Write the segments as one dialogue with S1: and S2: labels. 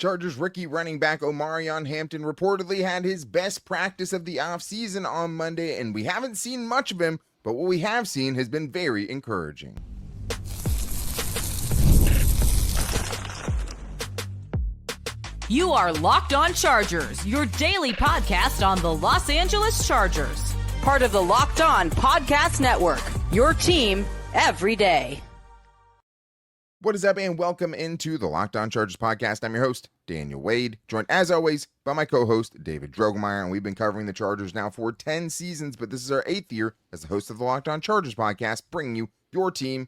S1: Chargers rookie running back Omarion Hampton reportedly had his best practice of the offseason on Monday, and we haven't seen much of him, but what we have seen has been very encouraging.
S2: You are Locked On Chargers, your daily podcast on the Los Angeles Chargers. Part of the Locked On Podcast Network, your team every day.
S1: What is up, and welcome into the Locked On Chargers podcast. I'm your host, Daniel Wade, joined as always by my co-host, David Drogemeyer, and we've been covering the Chargers now for 10 seasons, but this is our 8th year as the host of the Locked On Chargers podcast, bringing you your team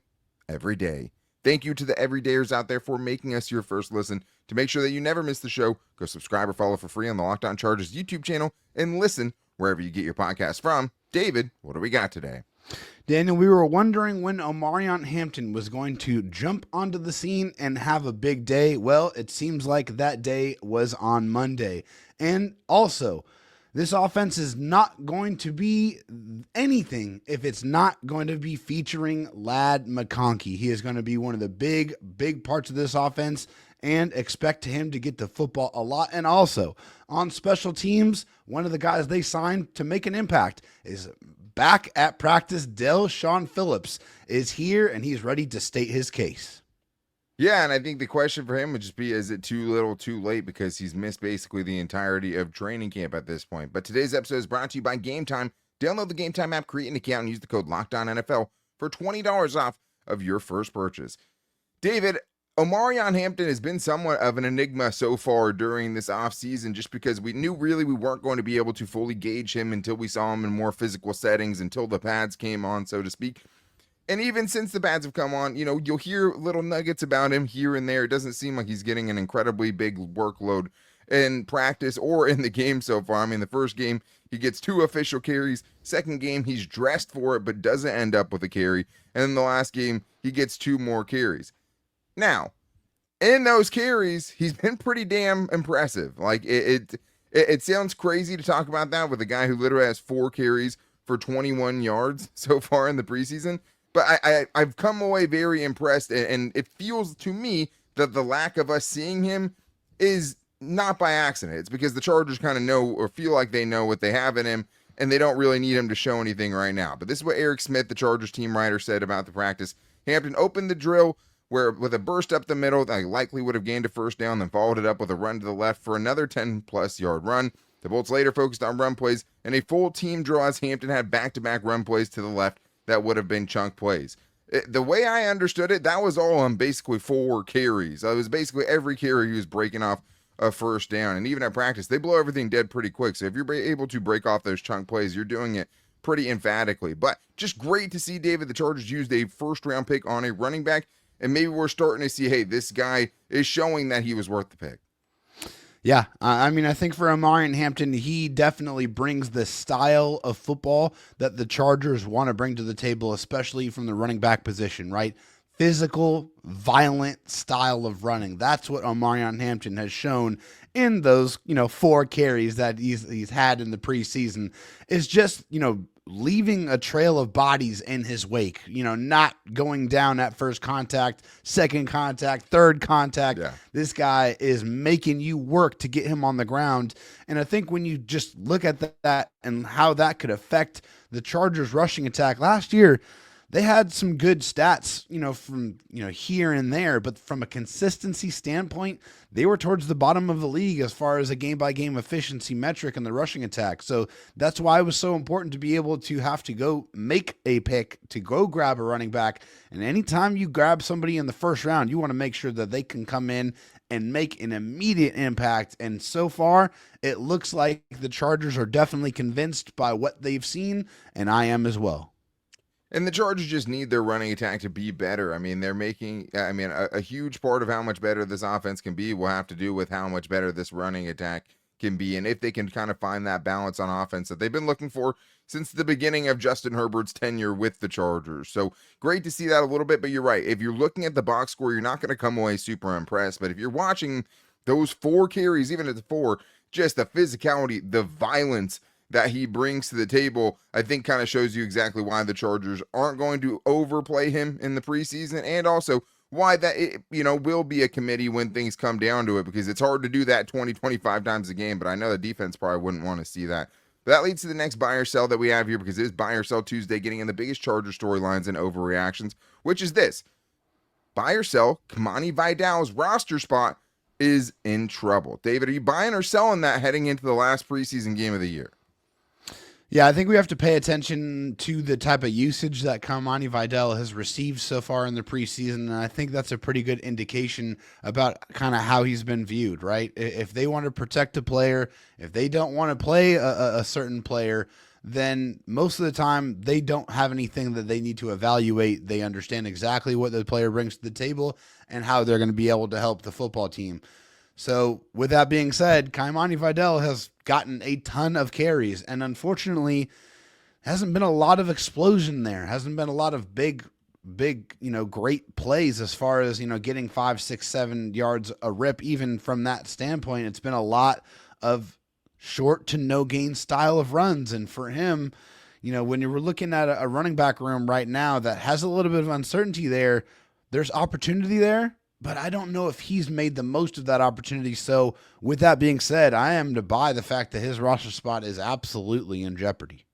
S1: every day. Thank you to the everydayers out there for making us your first listen. To make sure that you never miss the show, go subscribe or follow for free on the Locked On Chargers YouTube channel and listen wherever you get your podcast from. David, what do we got today?
S3: Daniel, we were wondering when Omarion Hampton was going to jump onto the scene and have a big day. Well, it seems like that day was on Monday. And also, this offense is not going to be anything if it's not going to be featuring Lad McConkey. He is going to be one of the big parts of this offense, and expect him to get the football a lot. And also, on special teams, one of the guys they signed to make an impact is back at practice. Sean Phillips is here, and he's ready to state his case.
S1: Yeah, and I think the question for him would just be, is it too little, too late? Because he's missed basically the entirety of training camp at this point. But today's episode is brought to you by Gametime. Download the Gametime app, create an account, and use the code LOCKEDONNFL for $20 off of your first purchase. David, Omarion Hampton has been somewhat of an enigma so far during this offseason, just because we knew really we weren't going to be able to fully gauge him until we saw him in more physical settings, until the pads came on, so to speak. And even since the pads have come on, you'll hear little nuggets about him here and there. It doesn't seem like he's getting an incredibly big workload in practice or in the game so far. I mean, the first game, he gets 2 official carries. Second game, he's dressed for it, but doesn't end up with a carry. And then the last game, he gets 2 more carries. Now, in those carries, he's been pretty damn impressive. Like, it sounds crazy to talk about that with a guy who literally has 4 carries for 21 yards so far in the preseason. But I've come away very impressed, and it feels to me that the lack of us seeing him is not by accident. It's because the Chargers kind of know or feel like they know what they have in him, and they don't really need him to show anything right now. But this is what Eric Smith, the Chargers team writer, said about the practice. Hampton opened the drill where with a burst up the middle, they likely would have gained a first down, then followed it up with a run to the left for another 10-plus yard run. The Bolts later focused on run plays, and a full team draw as Hampton had back-to-back run plays to the left that would have been chunk plays. The way I understood it, that was all on basically 4 carries. It was basically every carry he was breaking off a first down. And even at practice, they blow everything dead pretty quick. So if you're able to break off those chunk plays, you're doing it pretty emphatically. But just great to see, David, the Chargers used a first-round pick on a running back. And maybe we're starting to see, hey, this guy is showing that he was worth the pick.
S3: Yeah, I mean, I think for Omarion Hampton, he definitely brings the style of football that the Chargers want to bring to the table, especially from the running back position, right? Physical, violent style of running. That's what Omarion Hampton has shown in those, 4 carries that he's had in the preseason. Is just, leaving a trail of bodies in his wake, not going down at first contact, second contact, third contact. Yeah. This guy is making you work to get him on the ground. And I think when you just look at that and how that could affect the Chargers rushing attack last year, they had some good stats, from, here and there, but from a consistency standpoint, they were towards the bottom of the league as far as a game-by-game efficiency metric in the rushing attack. So that's why it was so important to be able to have to go make a pick, to go grab a running back. And anytime you grab somebody in the first round, you want to make sure that they can come in and make an immediate impact. And so far, it looks like the Chargers are definitely convinced by what they've seen, and I am as well.
S1: And the Chargers just need their running attack to be better. I mean, they're making, a huge part of how much better this offense can be will have to do with how much better this running attack can be. And if they can kind of find that balance on offense that they've been looking for since the beginning of Justin Herbert's tenure with the Chargers. So great to see that a little bit, but you're right. If you're looking at the box score, you're not going to come away super impressed. But if you're watching those 4 carries, even at the 4, just the physicality, the violence that he brings to the table, I think kind of shows you exactly why the Chargers aren't going to overplay him in the preseason, and also why that, will be a committee when things come down to it, because it's hard to do that 20, 25 times a game, but I know the defense probably wouldn't want to see that. But that leads to the next buy or sell that we have here, because it is buy or sell Tuesday, getting in the biggest Charger storylines and overreactions, which is this. Buy or sell, Kamani Vidal's roster spot is in trouble. David, are you buying or selling that heading into the last preseason game of the year?
S3: Yeah, I think we have to pay attention to the type of usage that Kamani Vidal has received so far in the preseason, and I think that's a pretty good indication about kind of how he's been viewed, right? If they want to protect a player, if they don't want to play a certain player, then most of the time they don't have anything that they need to evaluate. They understand exactly what the player brings to the table and how they're going to be able to help the football team. So with that being said, Kamani Vidal has gotten a ton of carries, and unfortunately hasn't been a lot of explosion there. Hasn't been a lot of big, great plays as far as, getting 5, 6, 7 yards a rip. Even from that standpoint, it's been a lot of short to no gain style of runs. And for him, when you were looking at a running back room right now that has a little bit of uncertainty there, there's opportunity there, but I don't know if he's made the most of that opportunity. So with that being said, I am to buy the fact that his roster spot is absolutely in jeopardy.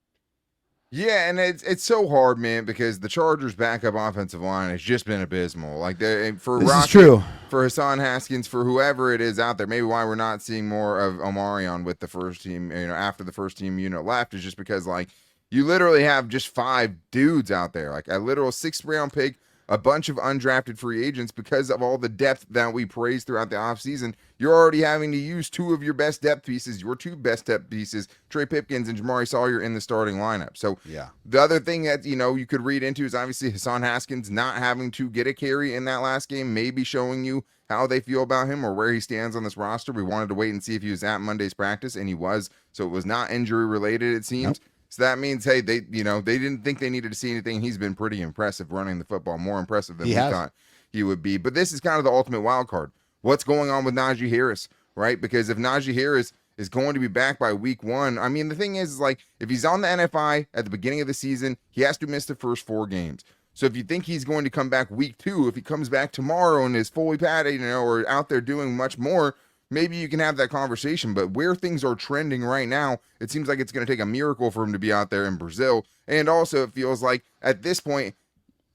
S1: Yeah, and it's so hard, man, because the Chargers' backup offensive line has just been abysmal. Like, for
S3: This
S1: Rocket,
S3: is true.
S1: For Hassan Haskins, for whoever it is out there, maybe why we're not seeing more of Omarion with the first team, after the first team unit left, is just because, like, you literally have just 5 dudes out there, like a literal 6th round pick, a bunch of undrafted free agents. Because of all the depth that we praised throughout the offseason, you're already having to use 2 of your best depth pieces, your 2 best depth pieces, Trey Pipkins and Jamari Sawyer, in the starting lineup. So
S3: yeah,
S1: the other thing that, you could read into is obviously Hassan Haskins not having to get a carry in that last game, maybe showing you how they feel about him or where he stands on this roster. We wanted to wait and see if he was at Monday's practice, and he was. So it was not injury related, it seems. Nope. So that means, hey, they didn't think they needed to see anything. He's been pretty impressive running the football, more impressive than we thought he would be. But this is kind of the ultimate wild card. What's going on with Najee Harris, right? Because if Najee Harris is going to be back by week 1, I mean, the thing is like, if he's on the NFI at the beginning of the season, he has to miss the first 4 games. So if you think he's going to come back week 2, if he comes back tomorrow and is fully padded, or out there doing much more, maybe you can have that conversation. But where things are trending right now, it seems like it's going to take a miracle for him to be out there in Brazil. And also it feels like at this point,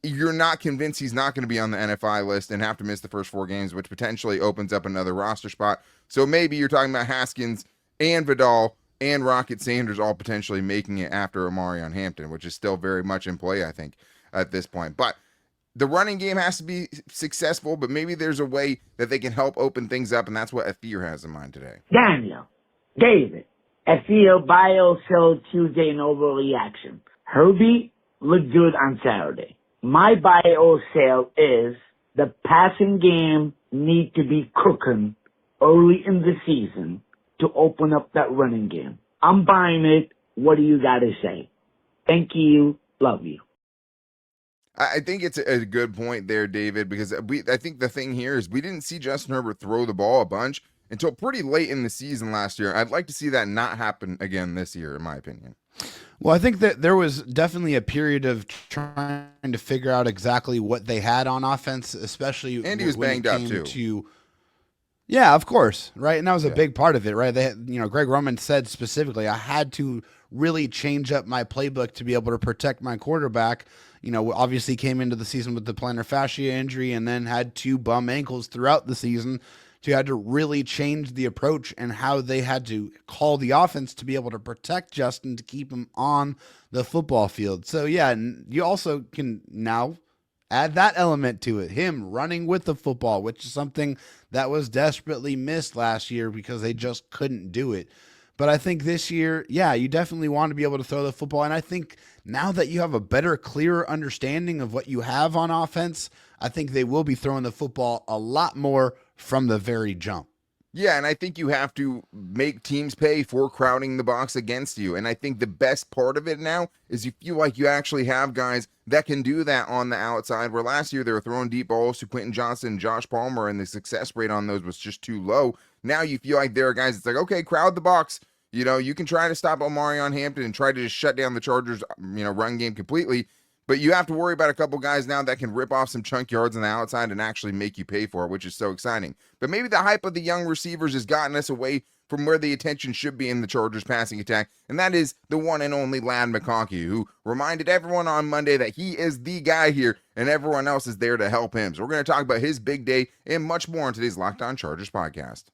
S1: you're not convinced he's not going to be on the NFI list and have to miss the first 4 games, which potentially opens up another roster spot. So maybe you're talking about Haskins and Vidal and Rocket Sanders all potentially making it after Omarion Hampton, which is still very much in play, I think, at this point. But the running game has to be successful, but maybe there's a way that they can help open things up, and that's what Athir has in mind today.
S4: Daniel, David, Athir, buy or sell Tuesday in overreaction. Herbie looked good on Saturday. My buy or sell is the passing game need to be cooking early in the season to open up that running game. I'm buying it. What do you got to say? Thank you. Love you.
S1: I think it's a good point there, David, because I think the thing here is we didn't see Justin Herbert throw the ball a bunch until pretty late in the season last year. I'd like to see that not happen again this year, in my opinion.
S3: Well, I think that there was definitely a period of trying to figure out exactly what they had on offense, especially
S1: and he was banged up too.
S3: Yeah, of course, right, and that was a big part of it, right? They had, Greg Roman said specifically, I had to really change up my playbook to be able to protect my quarterback. Obviously came into the season with the plantar fascia injury and then had 2 bum ankles throughout the season. So you had to really change the approach and how they had to call the offense to be able to protect Justin to keep him on the football field. So yeah, and you also can now add that element to it, him running with the football, which is something that was desperately missed last year because they just couldn't do it. But I think this year, you definitely want to be able to throw the football. And I think now that you have a better, clearer understanding of what you have on offense, I think they will be throwing the football a lot more from the very jump.
S1: Yeah, and I think you have to make teams pay for crowding the box against you. And I think the best part of it now is you feel like you actually have guys that can do that on the outside, where last year they were throwing deep balls to Quentin Johnson and Josh Palmer, and the success rate on those was just too low. Now you feel like there are guys that's like, okay, crowd the box. You can try to stop Omarion Hampton and try to just shut down the Chargers, run game completely. But you have to worry about a couple guys now that can rip off some chunk yards on the outside and actually make you pay for it, which is so exciting. But maybe the hype of the young receivers has gotten us away from where the attention should be in the Chargers passing attack, and that is the one and only Lad McConkey, who reminded everyone on Monday that he is the guy here and everyone else is there to help him. So we're going to talk about his big day and much more on today's Locked On Chargers podcast.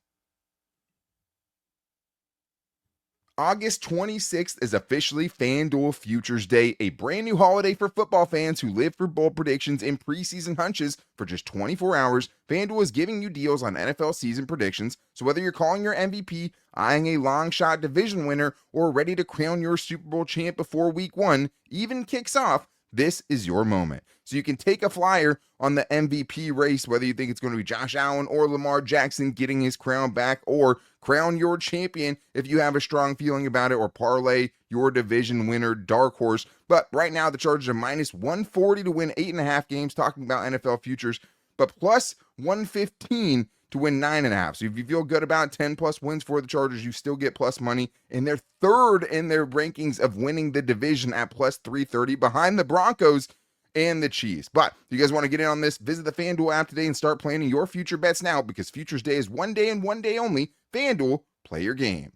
S1: August 26th is officially FanDuel Futures Day, a brand new holiday for football fans who live for bold predictions and preseason hunches. For just 24 hours, FanDuel is giving you deals on NFL season predictions. So whether you're calling your MVP, eyeing a long shot division winner, or ready to crown your Super Bowl champ before week 1 even kicks off, this is your moment. So you can take a flyer on the MVP race, whether you think it's going to be Josh Allen or Lamar Jackson getting his crown back, or crown your champion if you have a strong feeling about it, or parlay your division winner dark horse. But right now, the Chargers are minus 140 to win 8.5 games, talking about NFL futures, but plus 115 to win 9.5. So if you feel good about 10 plus wins for the Chargers, you still get plus money. And they're third in their rankings of winning the division at plus 330, behind the Broncos and the Chiefs. But if you guys want to get in on this, visit the FanDuel app today and start planning your future bets now, because Futures Day is one day and one day only. FanDuel, play your game.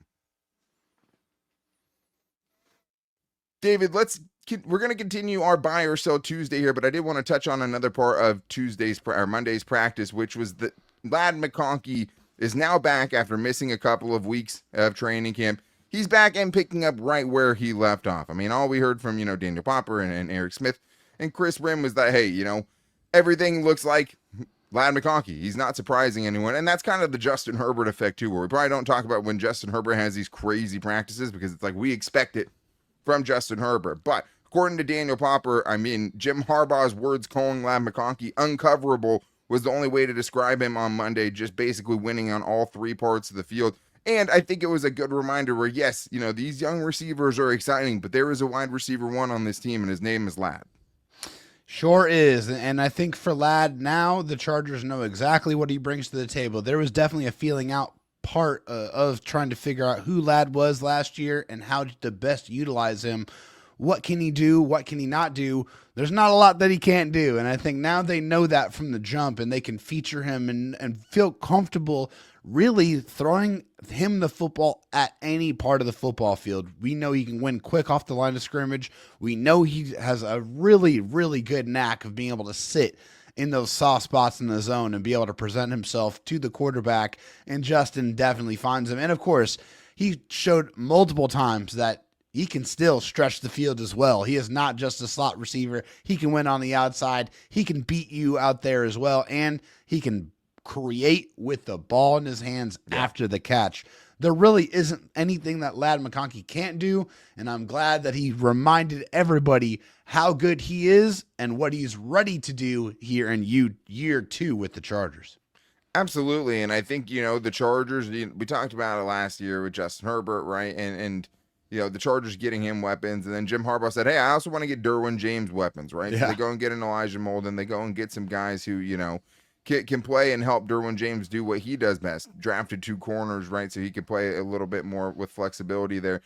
S1: David, we're going to continue our buy or sell Tuesday here, but I did want to touch on another part of Monday's practice, which was that Lad McConkey is now back after missing a couple of weeks of training camp. He's back and picking up right where he left off. I mean, all we heard from, Daniel Popper and Eric Smith and Chris Rim was that, hey, everything looks like Lad McConkey. He's not surprising anyone. And that's kind of the Justin Herbert effect too, where we probably don't talk about when Justin Herbert has these crazy practices, because it's like we expect it from Justin Herbert. But according to Daniel Popper, Jim Harbaugh's words calling Lad McConkey uncoverable was the only way to describe him on Monday, just basically winning on all three parts of the field. And I think it was a good reminder where, yes, these young receivers are exciting, but there is a wide receiver one on this team, and his name is Lad.
S3: Sure is. And I think for Lad now, the Chargers know exactly what he brings to the table. There was definitely a feeling out part of trying to figure out who Lad was last year and how to best utilize him. What can he do? What can he not do? There's not a lot that he can't do. And I think now they know that from the jump, and they can feature him and feel comfortable really throwing him the football at any part of the football field. We know he can win quick off the line of scrimmage. We know he has a really, really good knack of being able to sit in those soft spots in the zone and be able to present himself to the quarterback. And Justin definitely finds him. And of course, he showed multiple times that he can still stretch the field as well. He is not just a slot receiver. He can win on the outside. He can beat you out there as well. And he can create with the ball in his hands after the catch. There really isn't anything that Lad McConkey can't do. And I'm glad that he reminded everybody how good he is and what he's ready to do here in year 2 with the Chargers.
S1: Absolutely. And I think, the Chargers, we talked about it last year with Justin Herbert, right? And the Chargers getting him weapons. And then Jim Harbaugh said, hey, I also want to get Derwin James weapons, right?
S3: Yeah.
S1: So they go and get an Elijah Molden. They go and get some guys who, can play and help Derwin James do what he does best. Drafted 2 corners, right? So he could play a little bit more with flexibility there.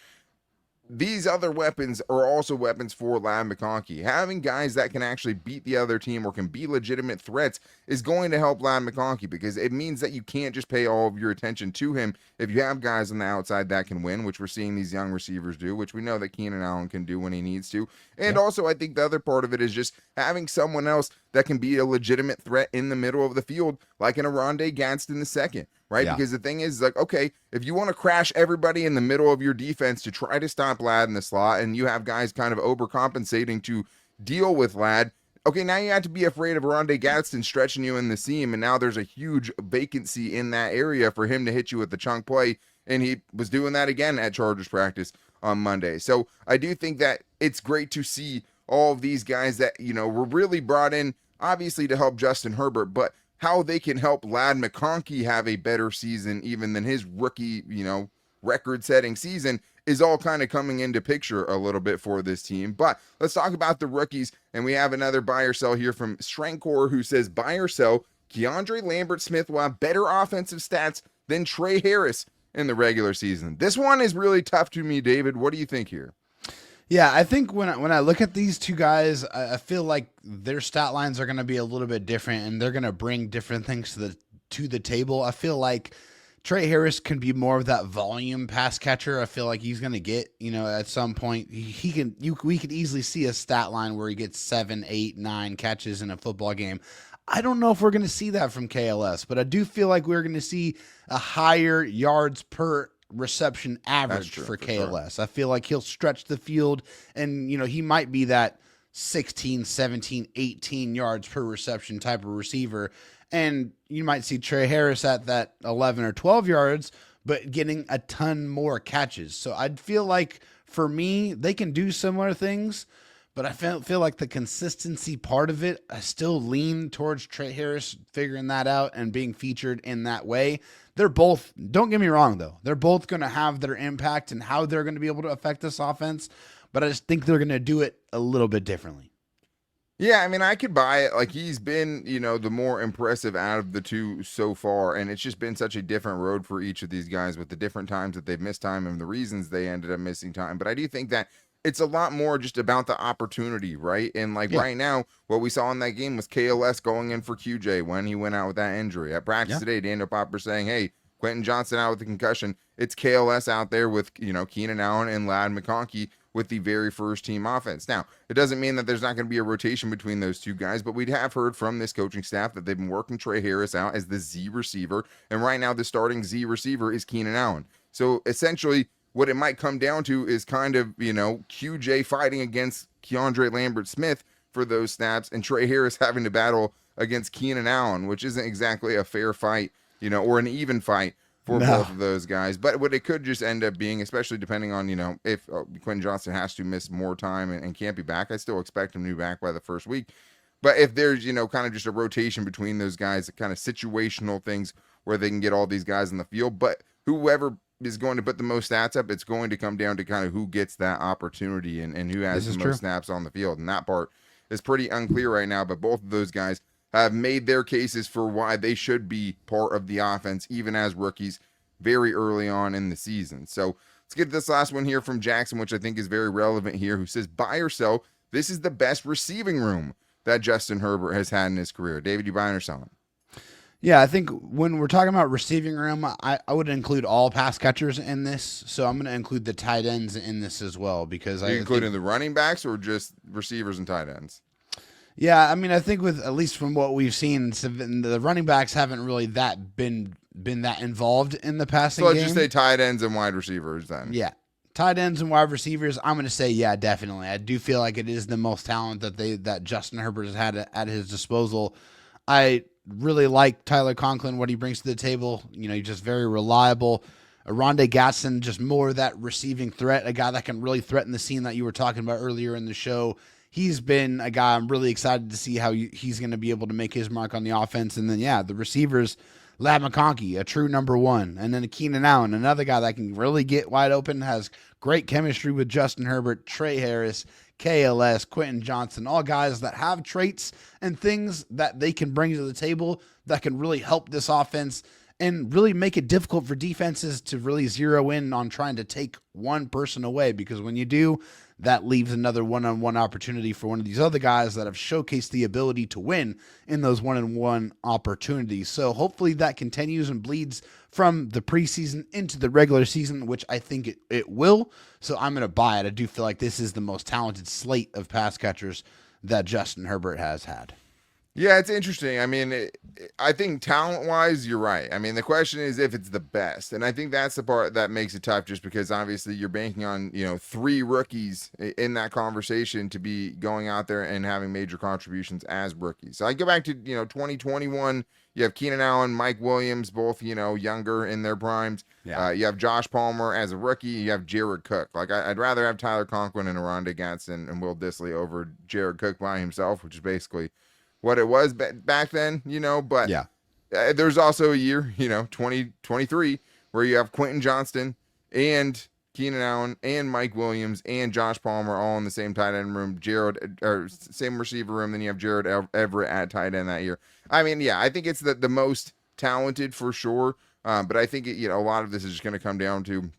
S1: These other weapons are also weapons for Lad McConkey. Having guys that can actually beat the other team or can be legitimate threats is going to help Lad McConkey, because it means that you can't just pay all of your attention to him. If you have guys on the outside that can win, which we're seeing these young receivers do, which we know that Keenan Allen can do when he needs to. And also, I think the other part of it is just having someone else that can be a legitimate threat in the middle of the field, like an Oronde Gadsden II. Right? Yeah. Because the thing is, okay, if you want to crash everybody in the middle of your defense to try to stop Lad in the slot, and you have guys kind of overcompensating to deal with Lad, okay, now you have to be afraid of Oronde Gadsden stretching you in the seam, and now there's a huge vacancy in that area for him to hit you with the chunk play, and he was doing that again at Chargers practice on Monday. So I do think that it's great to see all of these guys that, were really brought in, obviously, to help Justin Herbert, but how they can help Lad McConkey have a better season even than his rookie, record-setting season is all kind of coming into picture a little bit for this team. But let's talk about the rookies, and we have another buy or sell here from Shrankor, who says buy or sell Keandre Lambert-Smith will have better offensive stats than Trey Harris in the regular season. This one is really tough to me, David. What do you think here?
S3: Yeah, I think when I look at these two guys, I feel like their stat lines are going to be a little bit different, and they're going to bring different things to the table. I feel like Trey Harris can be more of that volume pass catcher. I feel like he's going to get, at some point we could easily see a stat line where he gets 7, 8, 9 catches in a football game. I don't know if we're going to see that from KLS, but I do feel like we're going to see a higher yards per reception average for KLS. Sure. I feel like he'll stretch the field, and he might be that 16, 17, 18 yards per reception type of receiver, and you might see Trey Harris at that 11 or 12 yards but getting a ton more catches. So I'd feel like for me they can do similar things, but I feel like the consistency part of it, I still lean towards Trey Harris figuring that out and being featured in that way. They're both, don't get me wrong, though, they're both going to have their impact and how they're going to be able to affect this offense, but I just think they're going to do it a little bit differently.
S1: Yeah, I mean, I could buy it. Like, he's been, the more impressive out of the two so far, and it's just been such a different road for each of these guys with the different times that they've missed time and the reasons they ended up missing time. But I do think that it's a lot more just about the opportunity, right? And right now, what we saw in that game was KLS going in for QJ when he went out with that injury. At practice today, Daniel Popper saying, hey, Quentin Johnson out with the concussion. It's KLS out there with, Keenan Allen and Ladd McConkey with the very first team offense. Now, it doesn't mean that there's not going to be a rotation between those two guys, but we'd have heard from this coaching staff that they've been working Trey Harris out as the Z receiver. And right now, the starting Z receiver is Keenan Allen. So essentially, what it might come down to is kind of, QJ fighting against Keandre Lambert-Smith for those snaps and Trey Harris having to battle against Keenan Allen, which isn't exactly a fair fight, or an even fight for both of those guys. But what it could just end up being, especially depending on, if Quentin Johnson has to miss more time and can't be back, I still expect him to be back by the first week. But if there's, kind of just a rotation between those guys, kind of situational things where they can get all these guys in the field, but whoever is going to put the most stats up, it's going to come down to kind of who gets that opportunity and who has the most snaps on the field. And that part is pretty unclear right now, but both of those guys have made their cases for why they should be part of the offense, even as rookies very early on in the season. So let's get to this last one here from Jackson, which I think is very relevant here, who says, buy or sell, this is the best receiving room that Justin Herbert has had in his career. David, you buying or selling?
S3: Yeah, I think when we're talking about receiving room, I would include all pass catchers in this. So I'm going to include the tight ends in this as well, because
S1: Are you including the running backs or just receivers and tight ends?
S3: Yeah, I mean, I think with, at least from what we've seen, the running backs haven't really been that involved in the passing game.
S1: So let's just say tight ends and wide receivers then.
S3: Yeah. Tight ends and wide receivers, I'm going to say, yeah, definitely. I do feel like it is the most talent that Justin Herbert has had at his disposal. I really like Tyler Conklin, what he brings to the table. He's just very reliable. Rondé Gatson, just more of that receiving threat, a guy that can really threaten the scene that you were talking about earlier in the show. He's been a guy I'm really excited to see how he's going to be able to make his mark on the offense. And then, the receivers, Ladd McConkey, a true number one. And then Keenan Allen, another guy that can really get wide open, has great chemistry with Justin Herbert, Trey Harris, KLS, Quentin Johnson, all guys that have traits and things that they can bring to the table that can really help this offense and really make it difficult for defenses to really zero in on trying to take one person away. Because when you do, that leaves another one-on-one opportunity for one of these other guys that have showcased the ability to win in those one-on-one opportunities. So hopefully that continues and bleeds from the preseason into the regular season, which I think it will. So I'm going to buy it. I do feel like this is the most talented slate of pass catchers that Justin Herbert has had.
S1: Yeah, it's interesting. I mean, I think talent-wise, you're right. I mean, the question is if it's the best. And I think that's the part that makes it tough, just because obviously you're banking on, 3 rookies in that conversation to be going out there and having major contributions as rookies. So I go back to, 2021, you have Keenan Allen, Mike Williams, both, younger in their primes. Yeah. You have Josh Palmer as a rookie. You have Jared Cook. Like, I'd rather have Tyler Conklin and Rondé Gatson and Will Dissly over Jared Cook by himself, which is basically what it was back then, but
S3: yeah,
S1: there's also a year, 2023, where you have Quentin Johnston and Keenan Allen and Mike Williams and Josh Palmer all in the same tight end room, same receiver room. Then you have Jared Everett at tight end that year. I mean, yeah, I think it's the most talented for sure. But I think, a lot of this is just going to come down to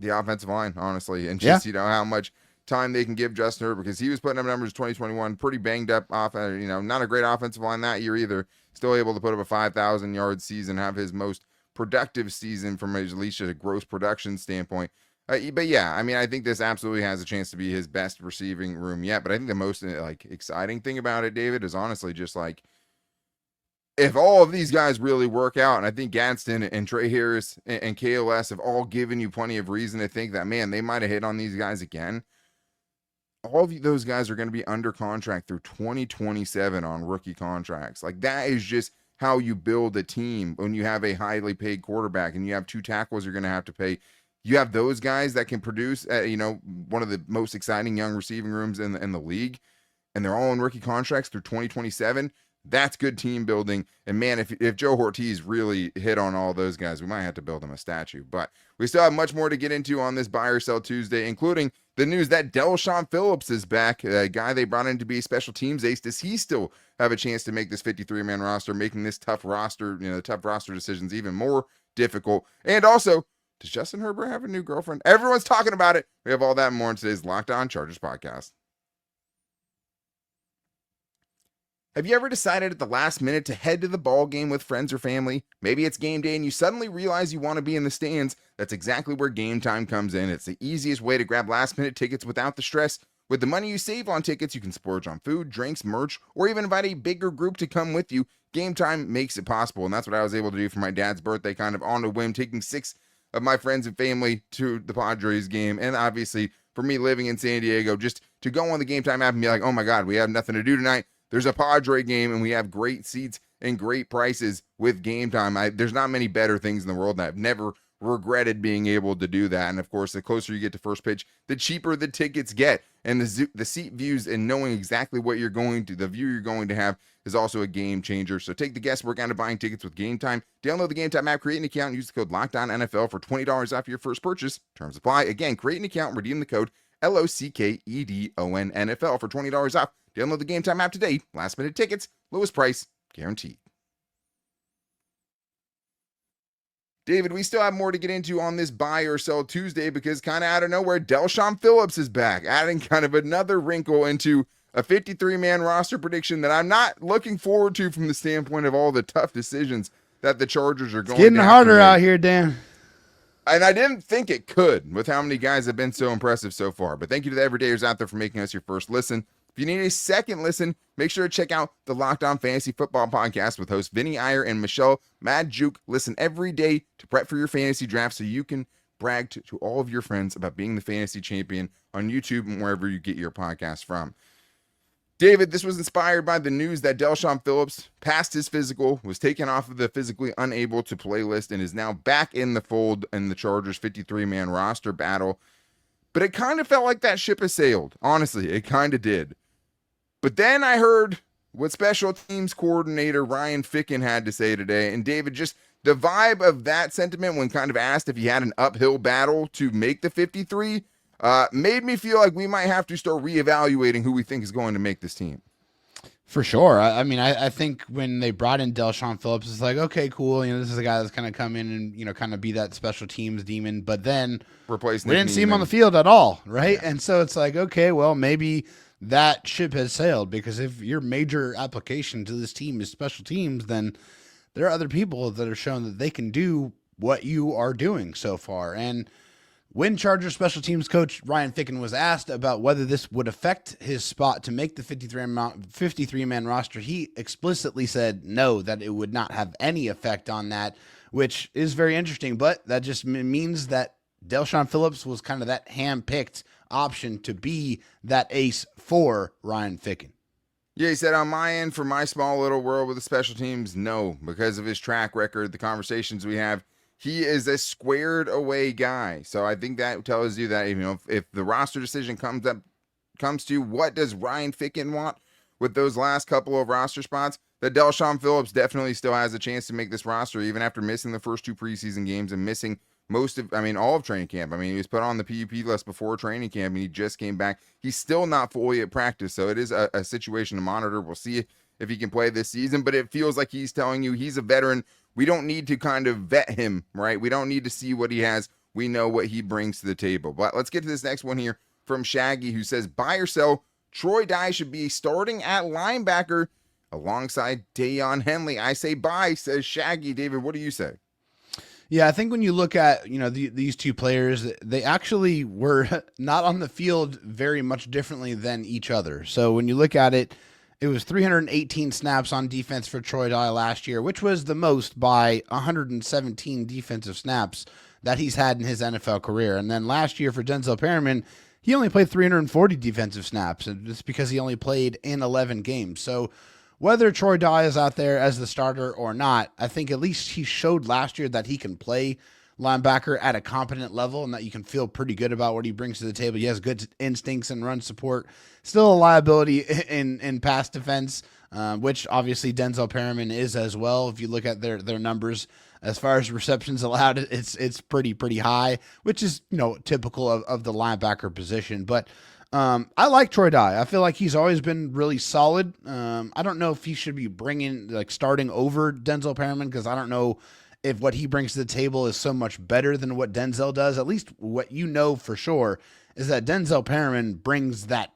S1: the offensive line, honestly, and just, how much time they can give Justin Herbert, because he was putting up numbers 2021, pretty banged up off, not a great offensive line that year either. Still able to put up a 5,000 yard season, have his most productive season from at least a gross production standpoint. But yeah, I mean, I think this absolutely has a chance to be his best receiving room yet. But I think the most exciting thing about it, David, is honestly just if all of these guys really work out, and I think Gadsden and Trey Harris and KLS have all given you plenty of reason to think that, man, they might have hit on these guys again. All of those guys are going to be under contract through 2027 on rookie contracts. That is just how you build a team when you have a highly paid quarterback and you have 2 tackles you're going to have to pay. You have those guys that can produce, one of the most exciting young receiving rooms in the league, and they're all on rookie contracts through 2027. That's good team building. And man, if Joe Ortiz really hit on all those guys, we might have to build him a statue. But we still have much more to get into on this Buy or Sell Tuesday, including the news that Del'Shawn Phillips is back, a guy they brought in to be a special teams ace. Does he still have a chance to make this 53-man roster, making this tough roster decisions even more difficult? And also, does Justin Herbert have a new girlfriend? Everyone's talking about it. We have all that and more in today's Locked On Chargers podcast. Have you ever decided at the last minute to head to the ball game with friends or family? Maybe it's game day and you suddenly realize you want to be in the stands. That's exactly where Gametime comes in. It's the easiest way to grab last minute tickets without the stress. With the money you save on tickets, you can splurge on food, drinks, merch, or even invite a bigger group to come with you. Gametime makes it possible, and that's what I was able to do for my dad's birthday, kind of on a whim, taking 6 of my friends and family to the Padres game. And obviously, for me living in San Diego, just to go on the Gametime app and be like, oh my God, we have nothing to do tonight. There's a Padre game, and we have great seats and great prices with Gametime. There's not many better things in the world, and I've never regretted being able to do that. And of course, the closer you get to first pitch, the cheaper the tickets get. And the seat views and knowing exactly what the view you're going to have is also a game changer. So take the guesswork out of buying tickets with Gametime. Download the Gametime app, create an account, and use the code LOCKEDONNFL for $20 off your first purchase. Terms apply. Again, create an account and redeem the code LOCKEDONNFL for $20 off. Download the Gametime app today. Last minute tickets, lowest price, guaranteed. David, we still have more to get into on this Buy or Sell Tuesday because kind of out of nowhere, Del'Shawn Phillips is back, adding kind of another wrinkle into a 53-man roster prediction that I'm not looking forward to from the standpoint of all the tough decisions that the Chargers are going to have to make.
S3: Getting harder out here, Dan.
S1: And I didn't think it could with how many guys have been so impressive so far. But thank you to the everydayers out there for making us your first listen. If you need a second listen, make sure to check out the Locked On Fantasy Football Podcast with hosts Vinny Iyer and Michelle Madjuk. Listen every day to prep for your fantasy draft so you can brag to all of your friends about being the fantasy champion on YouTube and wherever you get your podcast from. David, this was inspired by the news that Del'Shawn Phillips passed his physical, was taken off of the physically unable to play list, and is now back in the fold in the Chargers 53-man roster battle. But it kind of felt like that ship has sailed. Honestly, it kind of did. But then I heard what special teams coordinator Ryan Ficken had to say today. And David, just the vibe of that sentiment when kind of asked if he had an uphill battle to make the 53 made me feel like we might have to start reevaluating who we think is going to make this team.
S3: For sure. I think when they brought in Del'Shawn Phillips, it's like, okay, cool. This is a guy that's going to come in and, kind of be that special teams demon. But then we didn't see him on the field at all, right? Yeah. And so it's like, okay, well, maybe that ship has sailed, because if your major application to this team is special teams, then there are other people that are shown that they can do what you are doing so far. And when Chargers special teams coach Ryan Ficken was asked about whether this would affect his spot to make the 53-man roster, he explicitly said no, that it would not have any effect on that, which is very interesting. But that just means that Del'Shawn Phillips was kind of that hand-picked option to be that ace for Ryan Ficken.
S1: Yeah, he said, on my end, for my small little world with the special teams, no, because of his track record, the conversations we have, he is a squared away guy. So I think that tells you that, if the roster decision comes to what does Ryan Ficken want with those last couple of roster spots, that Del'Shawn Phillips definitely still has a chance to make this roster, even after missing the first 2 preseason games and missing all of training camp. He was put on the PUP list before training camp, and he just came back. He's still not fully at practice, so it is a situation to monitor. We'll see if he can play this season, but it feels like he's telling you he's a veteran. We don't need to kind of vet him, right? We don't need to see what he has. We know what he brings to the table. But let's get to this next one here from Shaggy, who says, buy or sell, Troy Dye should be starting at linebacker alongside Deion Henley. I say buy, says Shaggy. David, what do you say?
S3: Yeah, I think when you look at, these two players, they actually were not on the field very much differently than each other. So when you look at it, it was 318 snaps on defense for Troy Dye last year, which was the most by 117 defensive snaps that he's had in his NFL career. And then last year for Denzel Perryman, he only played 340 defensive snaps, and it's because he only played in 11 games. So whether Troy Dye is out there as the starter or not, I think at least he showed last year that he can play linebacker at a competent level and that you can feel pretty good about what he brings to the table. He has good instincts and run support. Still a liability in pass defense, which obviously Denzel Perryman is as well. If you look at their numbers as far as receptions allowed, it's pretty high, which is typical of the linebacker position. But I like Troy Dye. I feel like he's always been really solid. I don't know if he should be starting over Denzel Perryman, because I don't know if what he brings to the table is so much better than what Denzel does. At least what for sure is that Denzel Perryman brings that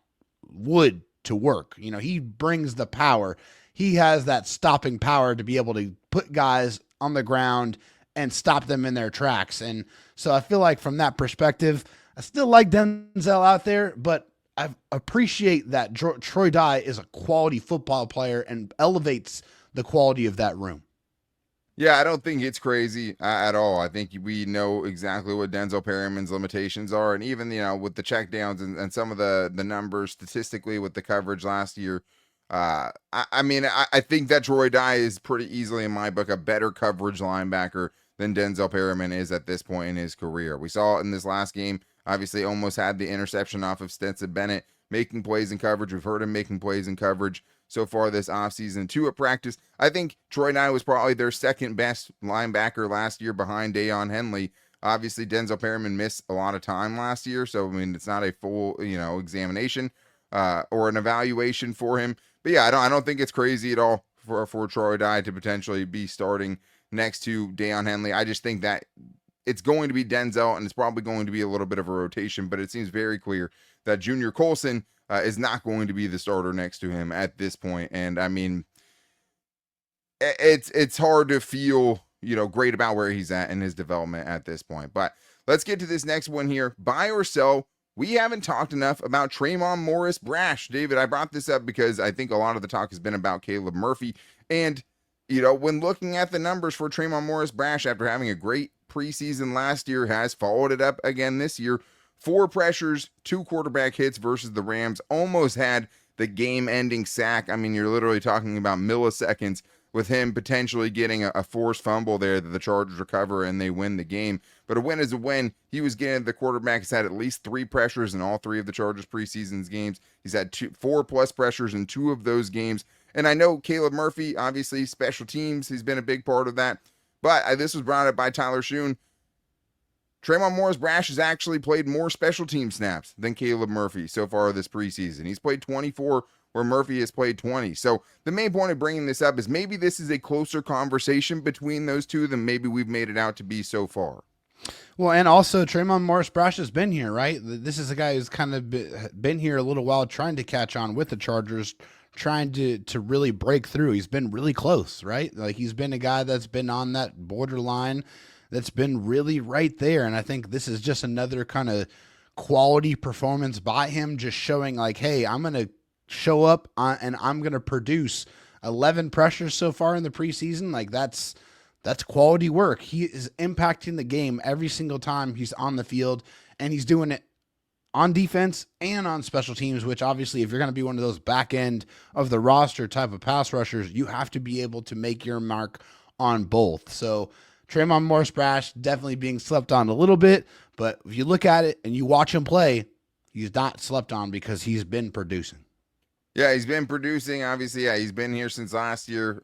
S3: wood to work. He brings the power. He has that stopping power to be able to put guys on the ground and stop them in their tracks. And so I feel like from that perspective, I still like Denzel out there, but I appreciate that Troy Dye is a quality football player and elevates the quality of that room.
S1: Yeah, I don't think it's crazy at all. I think we know exactly what Denzel Perryman's limitations are. And even, with the checkdowns and some of the numbers statistically with the coverage last year, I think that Troy Dye is pretty easily, in my book, a better coverage linebacker than Denzel Perryman is at this point in his career. We saw it in this last game. Obviously, almost had the interception off of Stetson Bennett, making plays in coverage. We've heard him making plays in coverage so far this offseason. 2 at practice. I think Troy Dye was probably their second best linebacker last year behind Deion Henley. Obviously, Denzel Perryman missed a lot of time last year, so it's not a full, examination or an evaluation for him. But yeah, I don't think it's crazy at all for Troy Dye to potentially be starting next to Deion Henley. I just think that it's going to be Denzel, and it's probably going to be a little bit of a rotation, but it seems very clear that Junior Colson is not going to be the starter next to him at this point. And it's hard to feel, great about where he's at in his development at this point. But let's get to this next one here. Buy or sell. We haven't talked enough about Tremont Morris Brash. David, I brought this up because I think a lot of the talk has been about Caleb Murphy. And, when looking at the numbers for Tremont Morris Brash after having a great preseason last year, has followed it up again this year. 4 pressures, 2 quarterback hits versus the Rams. Almost had the game-ending sack. You're literally talking about milliseconds with him potentially getting a forced fumble there that the Chargers recover and they win the game. But a win is a win. He was getting the quarterback. He's had at least 3 pressures in all 3 of the Chargers preseason games. He's had 4+ pressures in 2 of those games. And I know Caleb Murphy, obviously, special teams, he's been a big part of that. But this was brought up by Tyler Schoon. Tremont Morris Brash has actually played more special team snaps than Caleb Murphy so far this preseason. He's played 24, where Murphy has played 20. So the main point of bringing this up is maybe this is a closer conversation between those two than maybe we've made it out to be so far.
S3: Well, and also Tremont Morris Brash has been here, right? This is a guy who's kind of been here a little while, trying to catch on with the Chargers, trying to really break through. He's been really close, right? He's been a guy that's been on that borderline, that's been really right there. And I think this is just another kind of quality performance by him, just showing hey, I'm going to show up and I'm going to produce. 11 pressures so far in the preseason. That's quality work. He is impacting the game every single time he's on the field, and he's doing it on defense and on special teams, which obviously if you're going to be one of those back end of the roster type of pass rushers, you have to be able to make your mark on both. So Tremont Morris Brash definitely being slept on a little bit, but if you look at it and you watch him play, he's not slept on because he's been producing.
S1: Yeah, he's been producing. Obviously, yeah, he's been here since last year.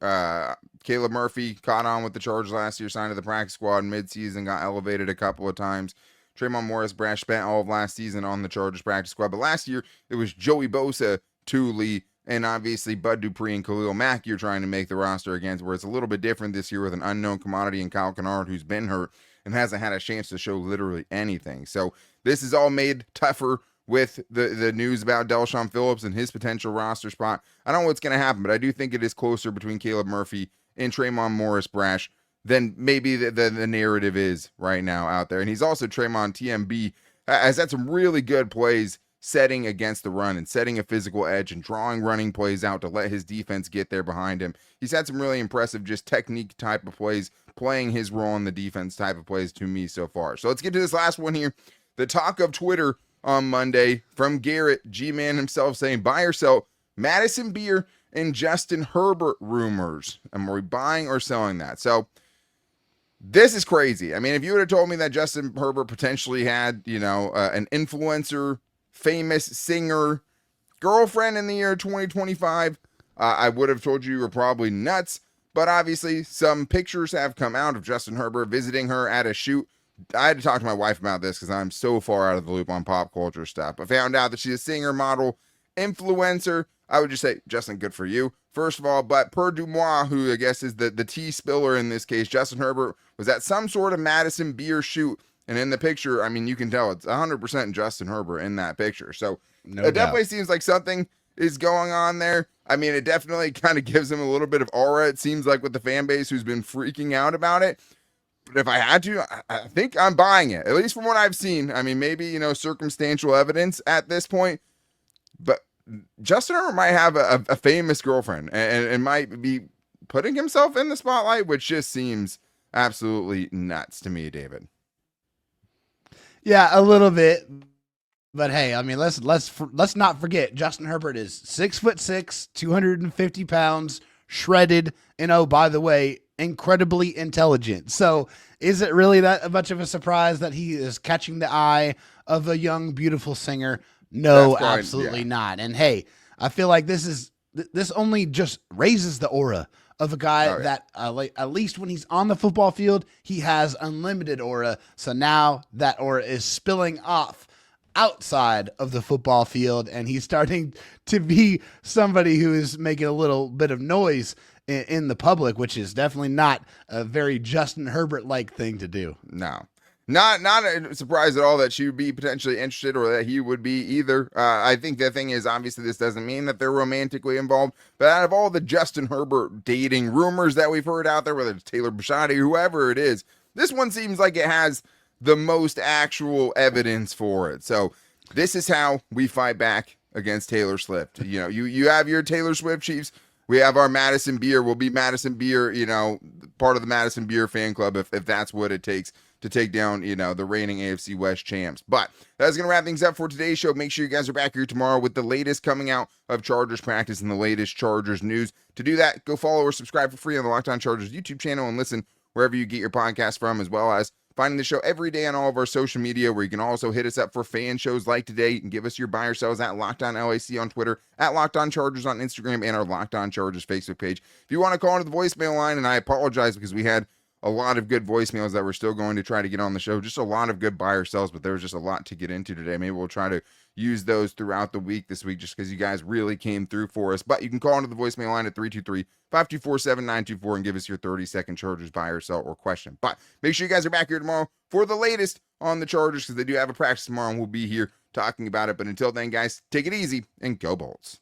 S1: Caleb Murphy caught on with the Chargers last year, signed to the practice squad midseason, got elevated a couple of times. Tremont Morris Brash spent all of last season on the Chargers practice squad. But last year, it was Joey Bosa, Thule, and obviously Bud Dupree and Khalil Mack you're trying to make the roster against, where it's a little bit different this year with an unknown commodity in Kyle Kennard, who's been hurt and hasn't had a chance to show literally anything. So this is all made tougher with the news about Delshon Phillips and his potential roster spot. I don't know what's going to happen, but I do think it is closer between Caleb Murphy and Tremont Morris-Brash than maybe the narrative is right now out there. And he's also Tremont TMB has had some really good plays setting against the run and setting a physical edge and drawing running plays out to let his defense get there behind him. He's had some really impressive just technique type of plays, playing his role in the defense type of plays to me so far. So let's get to this last one here. The talk of Twitter on Monday from Garrett, G-Man himself, saying buy or sell Madison Beer and Justin Herbert rumors. Am we buying or selling that? So this is crazy. I mean, if you would have told me that Justin Herbert potentially had, an influencer, famous singer, girlfriend in the year 2025, I would have told you were probably nuts. But obviously, some pictures have come out of Justin Herbert visiting her at a shoot. I had to talk to my wife about this because I'm so far out of the loop on pop culture stuff. I found out that she's a singer, model, influencer. I would just say, Justin, good for you, first of all. But per Dumois, who I guess is the tea spiller in this case, Justin Herbert was at some sort of Madison Beer shoot. And in the picture, I mean, you can tell it's 100% Justin Herbert in that picture. So it definitely seems like something is going on there. I mean, it definitely kind of gives him a little bit of aura, it seems like, with the fan base who's been freaking out about it. But if I had to, I think I'm buying it, at least from what I've seen. I mean, maybe, circumstantial evidence at this point. But Justin Herbert might have a famous girlfriend and might be putting himself in the spotlight, which just seems absolutely nuts to me, David.
S3: Yeah, a little bit. But hey, I mean, let's not forget Justin Herbert is 6'6", 250 pounds, shredded, and oh, by the way, incredibly intelligent. So is it really that much of a surprise that he is catching the eye of a young, beautiful singer? No, absolutely not. And hey, I feel like this only just raises the aura of a guy that at least when he's on the football field, he has unlimited aura. So now that aura is spilling off outside of the football field, and he's starting to be somebody who is making a little bit of noise in the public, which is definitely not a very Justin Herbert-like thing to do.
S1: No. Not a surprise at all that she would be potentially interested or that he would be either. I think the thing is, obviously, this doesn't mean that they're romantically involved, but out of all the Justin Herbert dating rumors that we've heard out there, whether it's Taylor Bisciotti, whoever it is, this one seems like it has the most actual evidence for it. So this is how we fight back against Taylor Swift. You have your Taylor Swift Chiefs. We have our Madison Beer. We'll be Madison Beer, part of the Madison Beer fan club if that's what it takes to take down, the reigning AFC West champs. But that's going to wrap things up for today's show. Make sure you guys are back here tomorrow with the latest coming out of Chargers practice and the latest Chargers news. To do that, go follow or subscribe for free on the Locked On Chargers YouTube channel and listen wherever you get your podcast from, as well as finding the show every day on all of our social media, where you can also hit us up for fan shows like today. You can give us your buy or sells at Locked On LAC on Twitter, at Locked On Chargers on Instagram, and our Locked On Chargers Facebook page. If you want to call into the voicemail line, and I apologize because we had a lot of good voicemails that we're still going to try to get on the show, just a lot of good buy or sells, but there was just a lot to get into today. Maybe we'll try to use those throughout the week this week just because you guys really came through for us. But you can call into the voicemail line at 323-524-7924 and give us your 30-second Chargers buy or sell or question. But make sure you guys are back here tomorrow for the latest on the Chargers, because they do have a practice tomorrow and we'll be here talking about it. But until then, guys, take it easy and go Bolts.